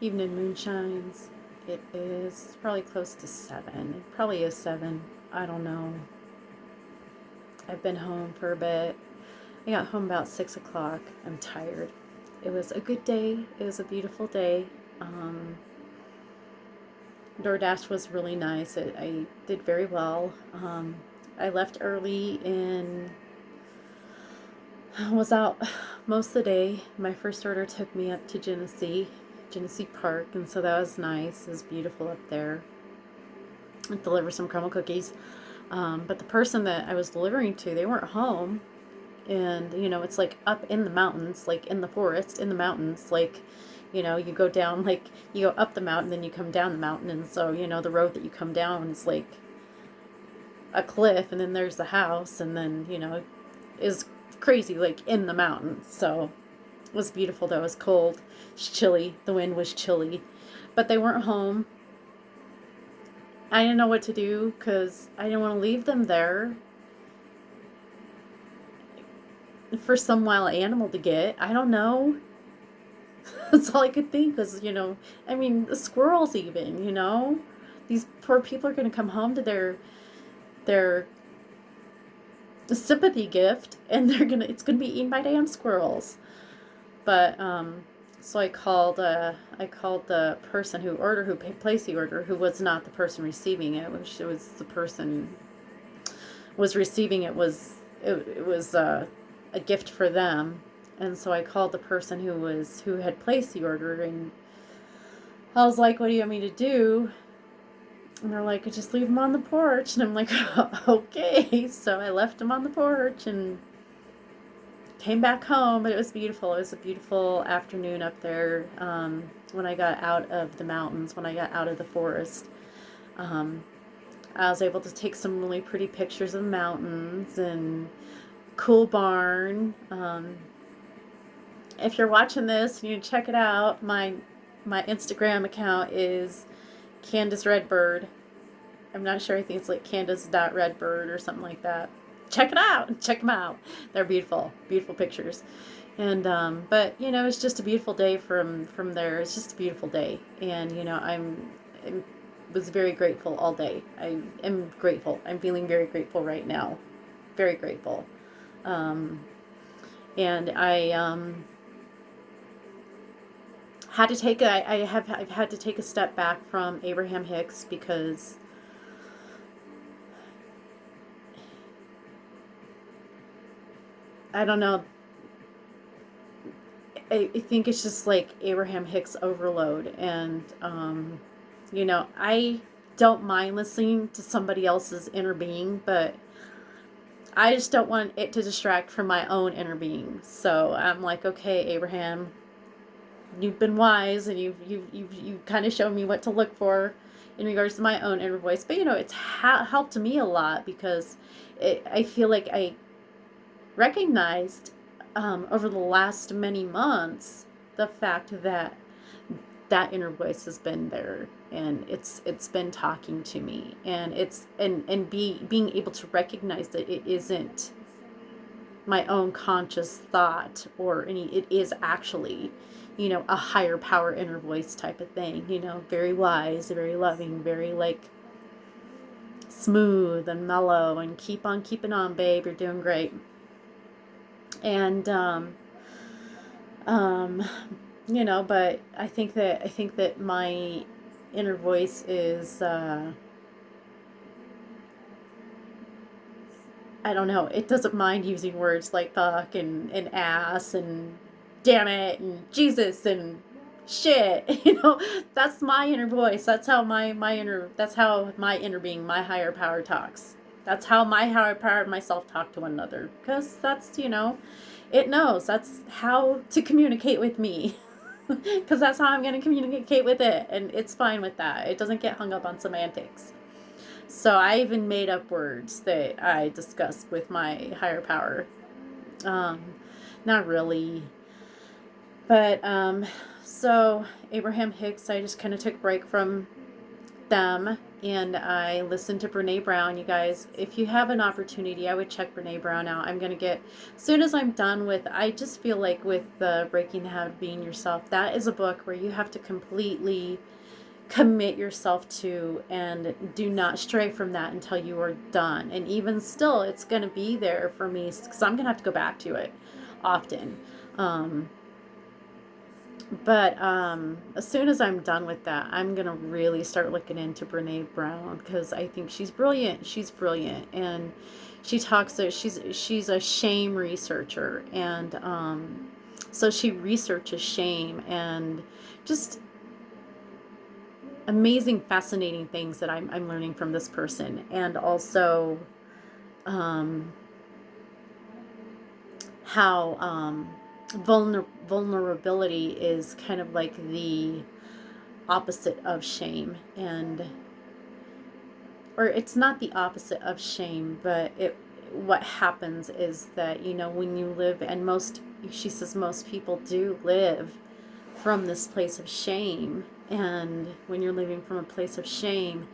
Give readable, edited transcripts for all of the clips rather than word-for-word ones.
Evening moonshines. It is probably close to 7. It probably is 7. I don't know. I've been home for a bit. I got home about 6 o'clock. I'm tired. It was a good day. It was a beautiful day. Um, DoorDash was really nice. I did very well. I left early and was out most of the day. My first order took me up to Genesee Park, and so that was nice. It was beautiful up there. I delivered some caramel cookies. But the person that I was delivering to, they weren't home. And, it's like up in the mountains, like in the forest, in the mountains. Like, you go down, like, you go up the mountain, then you come down the mountain. And so, the road that you come down is like a cliff, and then there's the house, and then, is crazy, like in the mountains. So it was beautiful, though. It was cold. It's chilly. The wind was chilly. But they weren't home. I didn't know what to do because I didn't want to leave them there for some wild animal to get. I don't know. That's all I could think was, I mean, the squirrels even. These poor people are going to come home to their sympathy gift, and it's going to be eaten by damn squirrels. But so I called the person who placed the order, who was not the person receiving it. Which it was the person was receiving it was a gift for them. And so I called the person who had placed the order, and I was like, "What do you want me to do?" And they're like, "Just leave them on the porch." And I'm like, "Okay." So I left them on the porch and came back home. But it was beautiful. It was a beautiful afternoon up there. When I got out of the mountains, when I got out of the forest, um, I was able to take some really pretty pictures of the mountains and cool barn. If you're watching this, you need to check it out. My Instagram account is Candace Redbird. I'm not sure. I think it's like Candace.Redbird or something like that. Check it out. Check them out. They're beautiful, beautiful pictures. And but it's just a beautiful day from there. It's just a beautiful day, and I was very grateful all day. I am grateful. I'm feeling very grateful right now. Very grateful. Um, and I've had to take a step back from Abraham Hicks because I don't know. I think it's just like Abraham Hicks overload, and I don't mind listening to somebody else's inner being, but I just don't want it to distract from my own inner being. So I'm like, okay, Abraham, you've been wise, and you kind of shown me what to look for in regards to my own inner voice. But it's helped me a lot because I feel like I recognized over the last many months the fact that that inner voice has been there, and it's been talking to me, and being able to recognize that it isn't my own conscious thought or any. It is actually a higher power inner voice type of thing, very wise, very loving, very like smooth and mellow, and keep on keeping on, babe, you're doing great. And um but I think that my inner voice is I don't know, it doesn't mind using words like fuck and ass and damn it and Jesus and shit. That's my inner voice. That's how my inner being, my higher power talks. That's how my higher power and myself talk to one another, because that's it knows that's how to communicate with me. Because that's how I'm going to communicate with it, and it's fine with that. It doesn't get hung up on semantics. So I even made up words that I discussed with my higher power. Um, Not really, but so Abraham Hicks, I just kind of took a break from them, and I listened to Brene Brown. You guys, if you have an opportunity, I would check Brene Brown out. I'm going to get, as soon as I'm done with, I just feel like with the Breaking the Habit of Being Yourself, that is a book where you have to completely commit yourself to and do not stray from that until you are done. And even still, it's going to be there for me because I'm going to have to go back to it often. But as soon as I'm done with that, I'm going to really start looking into Brene Brown because I think she's brilliant. She's brilliant. And she talks that she's a shame researcher. And so she researches shame and just amazing, fascinating things that I'm learning from this person. And also how vulnerability is kind of like the opposite of shame, and or it's not the opposite of shame, but what happens is that, you know, when you live, and she says most people do live from this place of shame, and when you're living from a place of shame,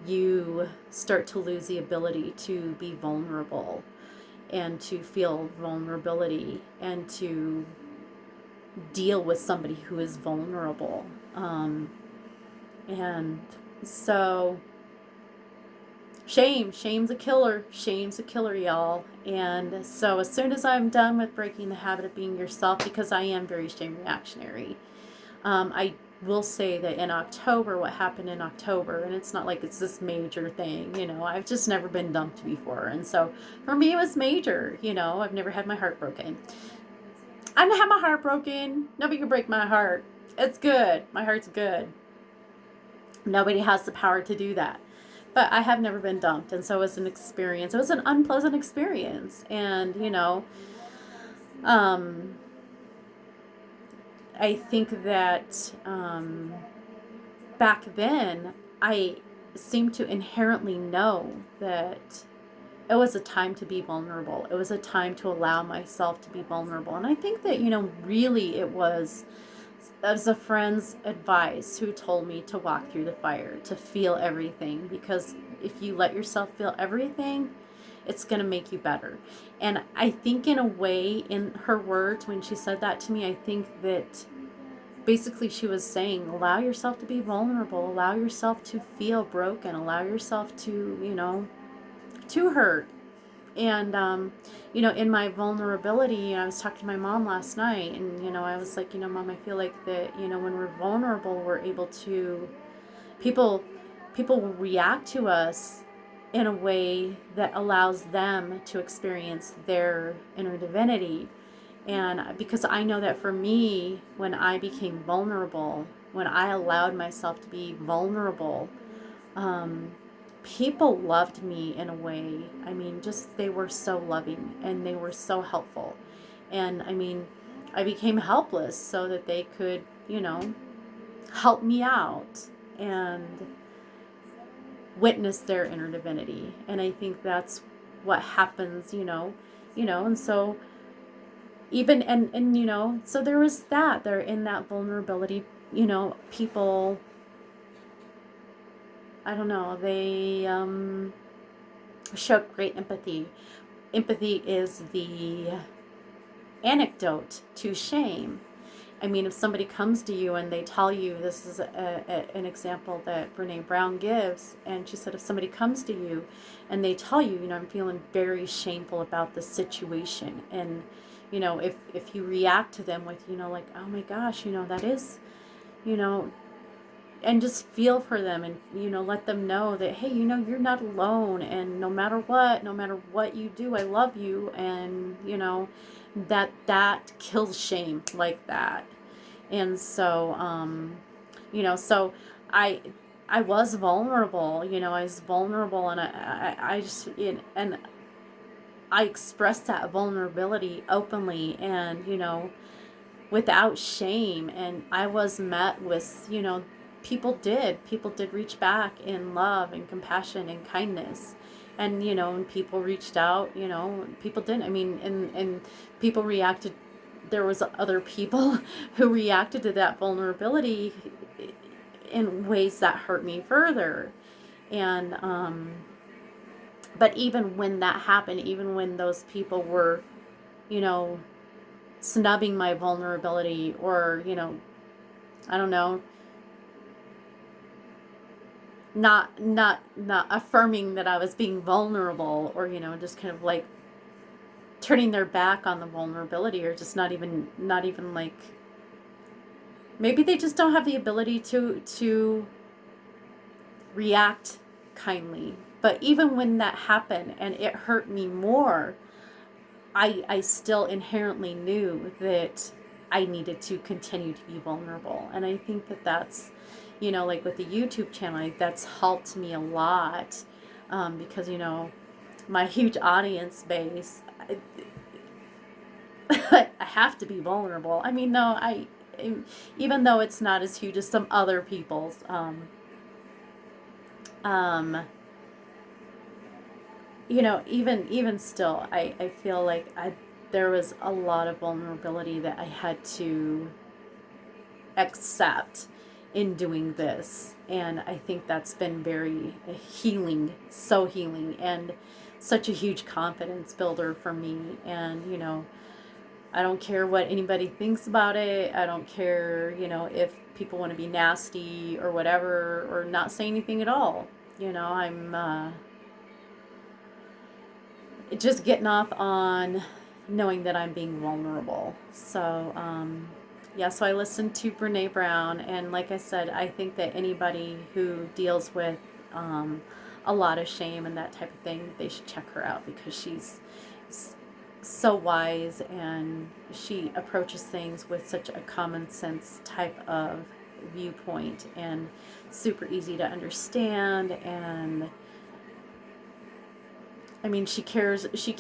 you start to lose the ability to be vulnerable and to feel vulnerability and to deal with somebody who is vulnerable. And so shame's a killer. Shame's a killer, y'all. And so as soon as I'm done with Breaking the Habit of Being Yourself, because I am very shame reactionary, I will say that in October, what happened in October, and it's not like it's this major thing, you know, I've just never been dumped before. And so for me, it was major, you know, I've never had my heart broken. I didn't have my heart broken. Nobody can break my heart. It's good. My heart's good. Nobody has the power to do that. But I have never been dumped. And so it was an experience. It was an unpleasant experience. And, you know, I think that back then I seemed to inherently know that it was a time to be vulnerable. It was a time to allow myself to be vulnerable. And I think that, you know, really it was as a friend's advice who told me to walk through the fire, to feel everything, because if you let yourself feel everything, it's going to make you better. And I think in a way, in her words, when she said that to me, I think that basically she was saying, allow yourself to be vulnerable, allow yourself to feel broken, allow yourself to, you know, to hurt. And you know, in my vulnerability, you know, I was talking to my mom last night, and, you know, I was like, you know, Mom, I feel like that, you know, when we're vulnerable, we're able to, people will react to us in a way that allows them to experience their inner divinity. And because I know that for me, when I became vulnerable, when I allowed myself to be vulnerable, people loved me in a way. I mean, just they were so loving and they were so helpful. And I mean, I became helpless so that they could, you know, help me out and witness their inner divinity. And I think that's what happens, and so even and you know, so there was that there in that vulnerability, you know, people, I don't know, they showed great empathy. Empathy is the antidote to shame. I mean, if somebody comes to you and they tell you, this is an example that Brene Brown gives, and she said, if somebody comes to you and they tell you, you know, I'm feeling very shameful about this situation, and, you know, if you react to them with, you know, like, oh my gosh, you know, that is, you know, and just feel for them and, you know, let them know that, hey, you know, you're not alone, and no matter what you do, I love you, and, you know, that kills shame like that. And so you know, so I I was vulnerable, you know, I was vulnerable, and I just, and I expressed that vulnerability openly, and, you know, without shame. And I was met with, you know, people did reach back in love and compassion and kindness. And, you know, and people reached out, you know, people didn't, I mean, and people reacted. There was other people who reacted to that vulnerability in ways that hurt me further. And but even when that happened, even when those people were, you know, snubbing my vulnerability, or, you know, I don't know, not affirming that I was being vulnerable, or, you know, just kind of like turning their back on the vulnerability, or just not even like, maybe they just don't have the ability to react kindly. But even when that happened and it hurt me more, I still inherently knew that I needed to continue to be vulnerable. And I think that that's, you know, like with the YouTube channel, that's helped me a lot, because, you know, my huge audience base, I have to be vulnerable. I mean, no, even though it's not as huge as some other people's, you know, even still, I feel like there was a lot of vulnerability that I had to accept in doing this. And I think that's been very healing, so healing, and such a huge confidence builder for me. And, you know, I don't care what anybody thinks about it. I don't care, you know, if people want to be nasty or whatever, or not say anything at all. You know, I'm just getting off on knowing that I'm being vulnerable. So, yeah, so I listened to Brene Brown, and like I said, I think that anybody who deals with a lot of shame and that type of thing, they should check her out, because she's so wise, and she approaches things with such a common sense type of viewpoint, and super easy to understand. And I mean, she cares, she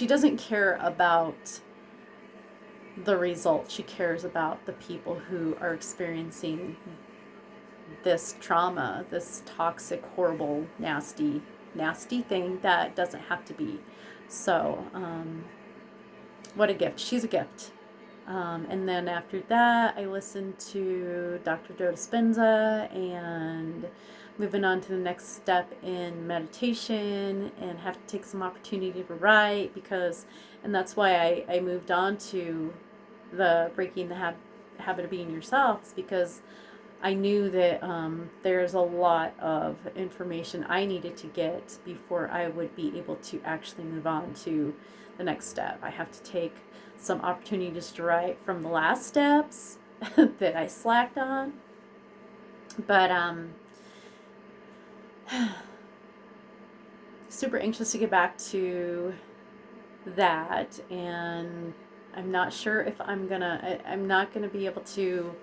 doesn't care about the result. She cares about the people who are experiencing this trauma, this toxic, horrible, nasty thing that doesn't have to be. So, what a gift. She's a gift. And then after that, I listened to Dr. Joe Dispenza, and moving on to the next step in meditation, and have to take some opportunity to write, because, and that's why I moved on to the Breaking the Habit of Being Yourself, because I knew that there's a lot of information I needed to get before I would be able to actually move on to the next step. I have to take some opportunities to write from the last steps that I slacked on. But super anxious to get back to that, and I'm not sure if I'm not gonna be able to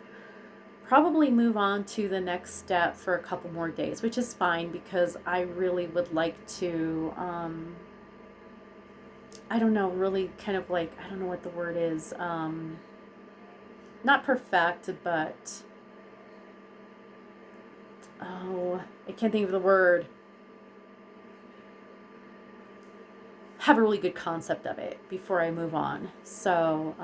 probably move on to the next step for a couple more days, which is fine, because I really would like to I don't know, really kind of like, I don't know what the word is, not perfect, but oh, I can't think of the word, have a really good concept of it before I move on. So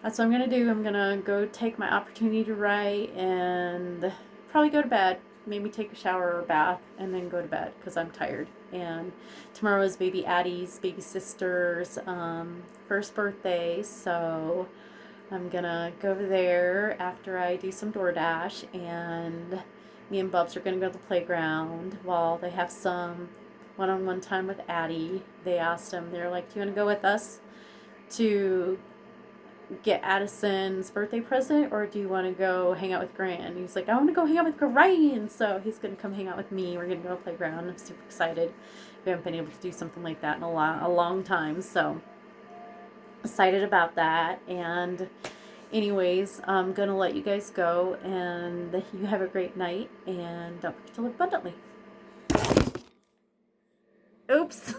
that's what I'm going to do. I'm going to go take my opportunity to write, and probably go to bed, maybe take a shower or a bath, and then go to bed, because I'm tired. And tomorrow is baby Addie's, baby sister's first birthday, so I'm going to go over there after I do some DoorDash, and me and Bubs are going to go to the playground while they have some one-on-one time with Addie. They asked him, they're like, do you want to go with us to get Addison's birthday present, or do you want to go hang out with Grant? And he's like, I want to go hang out with Grant. So he's going to come hang out with me. We're going to go to the playground. I'm super excited. We haven't been able to do something like that in a long time. So excited about that. And anyways, I'm going to let you guys go, and you have a great night, and don't forget to live abundantly. Oops.